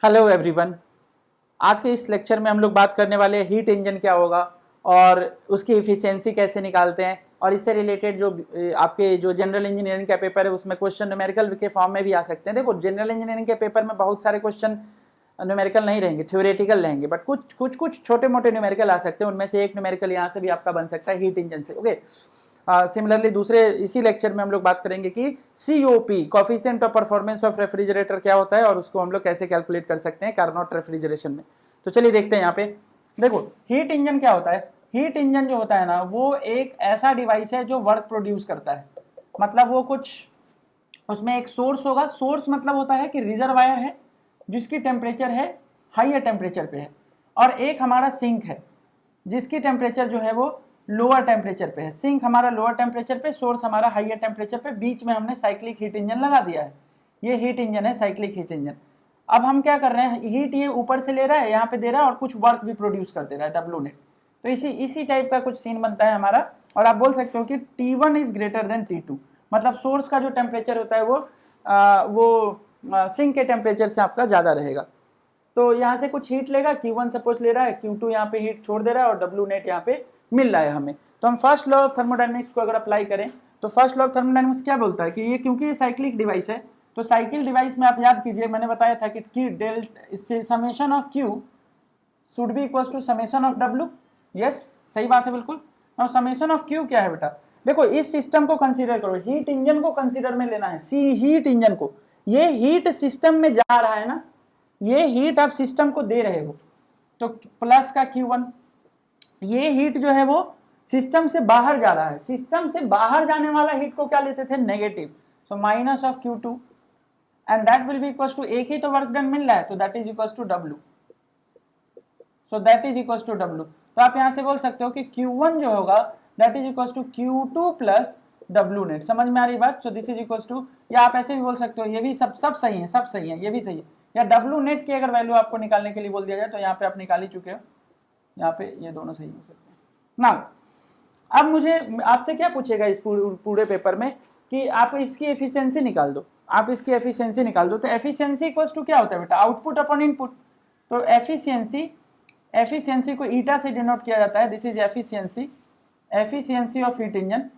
Hello everyone. आज के इस लेक्चर में हम लोग बात करने वाले हैं हीट इंजन क्या होगा और उसकी इफिशियंसी कैसे निकालते हैं, और इससे रिलेटेड जो आपके जो जनरल इंजीनियरिंग का पेपर है उसमें क्वेश्चन न्यूमेरिकल के फॉर्म में भी आ सकते हैं। देखो, जनरल इंजीनियरिंग के पेपर में बहुत सारे क्वेश्चन न्यूमेरिकल नहीं रहेंगे, थ्योरेटिकल रहेंगे, बट कुछ छोटे मोटे न्यूमेरिकल आ सकते हैं। उनमें से एक न्यूमेरिकल यहाँ से भी आपका बन सकता है हीट इंजन से। ओके, सिमिलरली दूसरे इसी लेक्चर में हम लोग बात करेंगे कि COP coefficient of performance of refrigerator क्या होता है और उसको हम लोग कैसे कैलकुलेट कर सकते हैं कार्नोट रेफ्रिजरेशन में। तो चलिए देखते हैं। यहाँ पे देखो, हीट इंजन क्या होता है। हीट इंजन जो होता है ना, वो एक ऐसा डिवाइस है जो वर्क प्रोड्यूस करता है। मतलब वो कुछ उसमें एक सोर्स होगा। सोर्स मतलब होता है कि रिजर्वायर है जिसकी टेम्परेचर है हाइयर टेम्परेचर पे है, और एक हमारा सिंक है जिसकी टेम्परेचर जो है वो लोअर टेम्परेचर पे है। सिंक हमारा लोअर टेम्परेचर पे, सोर्स हमारा हाइयर टेम्परेचर पे, बीच में हमने साइक्लिक हीट इंजन लगा दिया है। ये हीट इंजन है, साइक्लिक हीट इंजन। अब हम क्या कर रहे हैं, हीट ये ऊपर से ले रहा है, यहाँ पे दे रहा है और कुछ वर्क भी प्रोड्यूस कर दे रहा है, डब्ल्यू नेट। तो इसी टाइप का कुछ सीन बनता है हमारा। और आप बोल सकते हो कि T1 is greater than T2, मतलब सोर्स का जो टेम्परेचर होता है वो सिंक के टेम्परेचर से आपका ज़्यादा रहेगा। तो यहाँ से कुछ हीट लेगा, Q1 सपोज ले रहा है, Q2 यहाँ पे हीट छोड़ दे रहा है और डब्ल्यू नेट यहाँ पे मिल रहा है हमें। तो हम फर्स्ट लॉ ऑफ थर्मोडायनेमिक्स को अगर अप्लाई करें तो फर्स्ट लॉ ऑफ थर्मोडायनेमिक्स क्या बोलता है कि ये, क्योंकि ये साइक्लिक डिवाइस है, तो साइकिल डिवाइस में आप याद कीजिए, मैंने बताया था कि delta summation of Q should be equal to summation of W। Yes, सही बात है बिल्कुल। और समेशन ऑफ Q क्या है बेटा, देखो इस सिस्टम को कंसीडर करो, हीट इंजन को कंसीडर में लेना है। हीट इंजन को, ये हीट सिस्टम में जा रहा है ना, ये हीट आप सिस्टम को दे रहे हो, तो प्लस का Q1। ये हीट जो है वो सिस्टम से बाहर जा रहा है, सिस्टम से बाहर जाने वाला हीट को क्या लेते थे, negative. So minus of Q2 and that will be equal to, एक ही तो वर्क डन मिल रहा है, तो that is equal to W। So that is equal to W। तो आप यहां से बोल सकते हो कि Q1 जो होगा that is equal to Q2 plus W net. समझ में आ रही बात। So this is equal to, या आप ऐसे भी बोल सकते हो, ये भी सब सही है, सब सही है, ये भी सही है। या W नेट की अगर वैल्यू आपको निकालने के लिए बोल दिया जाए तो यहाँ पे आप निकाल ही चुके हो, यहाँ पे ये दोनों सही हो सकते हैं ना। अब मुझे आपसे क्या पूछेगा इस पूरे पेपर में कि आप इसकी एफिशिएंसी निकाल दो, आप इसकी एफिशिएंसी निकाल दो। तो एफिशिएंसी इक्वल्स टू क्या होता है बेटा, आउटपुट अपॉन इनपुट। तो एफिशिएंसी को ईटा से डिनोट किया जाता है। This is efficiency of heat engine,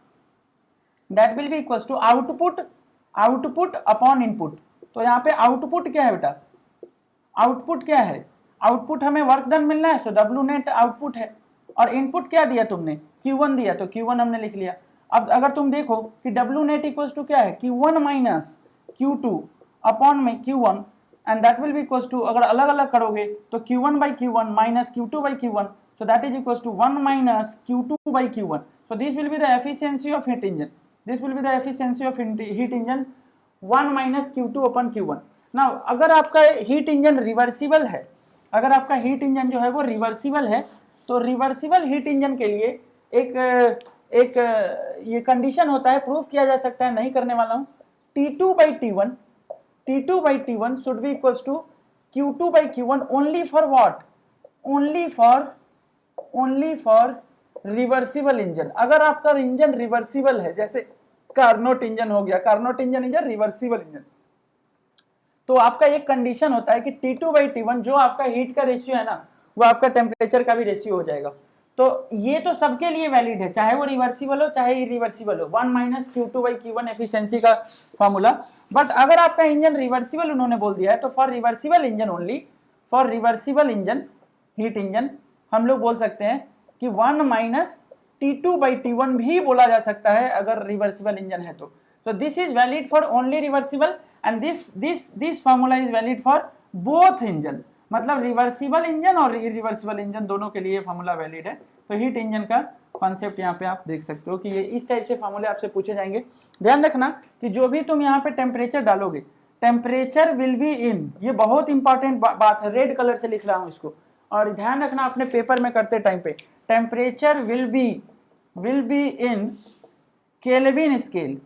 that will be equals to output upon input. तो यहाँ पे आउटपुट क्या है बेटा, आउटपुट क्या है, आउटपुट हमें वर्क डन मिलना है, सो डब्ल्यू नेट आउटपुट है। और इनपुट क्या दिया तुमने, Q1 दिया, तो Q1 हमने लिख लिया। अब अगर तुम देखो कि डब्ल्यू नेट इक्वल्स टू क्या है, Q1 माइनस Q2 अपॉन में Q1, and that will be equals to, अगर अलग अलग करोगे तो Q1 by Q1 minus Q2 by Q1, so that is equals to 1 minus Q2 by Q1. So this will be the efficiency of heat engine. This will be the efficiency of heat engine 1 minus Q2 upon Q1. Now अगर आपका heat engine reversible है, अगर आपका heat engine जो है वो reversible है, तो रिवर्सिबल हीट इंजन के लिए एक ये कंडीशन होता है, प्रूफ किया जा सकता है, नहीं करने वाला हूं। T2 by T1 should be equals to Q2 by Q1 only for what, only for reversible engine. अगर आपका इंजन रिवर्सिबल है, जैसे कार्नोट इंजन हो गया, Carnot engine is reversible engine, तो आपका एक कंडीशन होता है कि T2 by T1 जो आपका हीट का रेशियो है ना, वो आपका टेम्परेचर का भी रेशियो हो जाएगा। तो ये तो सबके लिए वैलिड है, चाहे वो रिवर्सिबल हो चाहे इरिवर्सिबल हो, 1 minus Q2 by Q1 efficiency का फॉर्मूला। बट अगर आपका इंजन रिवर्सिबल उन्होंने बोल दिया है, तो for reversible engine only, for reversible engine heat engine हम लोग बोल सकते हैं कि 1 माइनस T2 by T1 भी बोला जा सकता है अगर रिवर्सिबल इंजन है तो। So this is valid for only reversible and this formula is valid for both engine, मतलब रिवर्सिबल इंजन और इरिवर्सिबल इंजन दोनों के लिए फार्मूला वैलिड है। तो हीट इंजन का कॉन्सेप्ट यहाँ पे आप देख सकते हो कि ये इस टाइप से फार्मूले आपसे पूछे जाएंगे। ध्यान रखना कि जो भी तुम यहाँ पे टेम्परेचर डालोगे, टेम्परेचर विल बी इन, ये बहुत इंपॉर्टेंट बात है, रेड कलर से लिख रहा हूँ इसको, और ध्यान रखना अपने पेपर में करते टाइम पे, temperature will be in kelvin scale.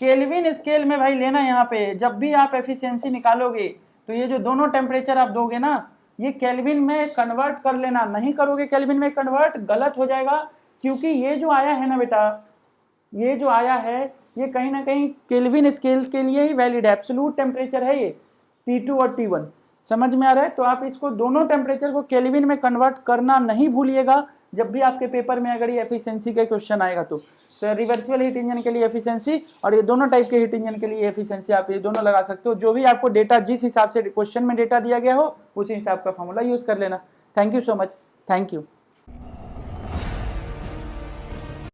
Kelvin scale में भाई लेना, यहाँ पे जब भी आप एफिशिएंसी निकालोगे तो ये जो दोनों टेम्परेचर आप दोगे ना, ये केल्विन में कन्वर्ट कर लेना। नहीं करोगे केल्विन में कन्वर्ट, गलत हो जाएगा, क्योंकि ये जो आया है ना बेटा, ये जो आया है ये कहीं ना कहीं केल्विन स्केल के लिए ही वैलिड है, एब्सोल्यूट टेम्परेचर है ये T2 और T1। समझ में आ रहा है? तो आप इसको दोनों टेम्परेचर को केल्विन में कन्वर्ट करना नहीं भूलिएगा जब भी आपके पेपर में अगर ये एफिशिएंसी का क्वेश्चन आएगा तो रिवर्सिबल हीट इंजन के लिए एफिशिएंसी और ये दोनों टाइप के हीट इंजन के लिए एफिशिएंसी आप ये दोनों लगा सकते हो। जो भी आपको डेटा जिस हिसाब से क्वेश्चन में डेटा दिया गया हो उसी हिसाब का फॉर्मूला यूज कर लेना। Thank you so much. Thank you.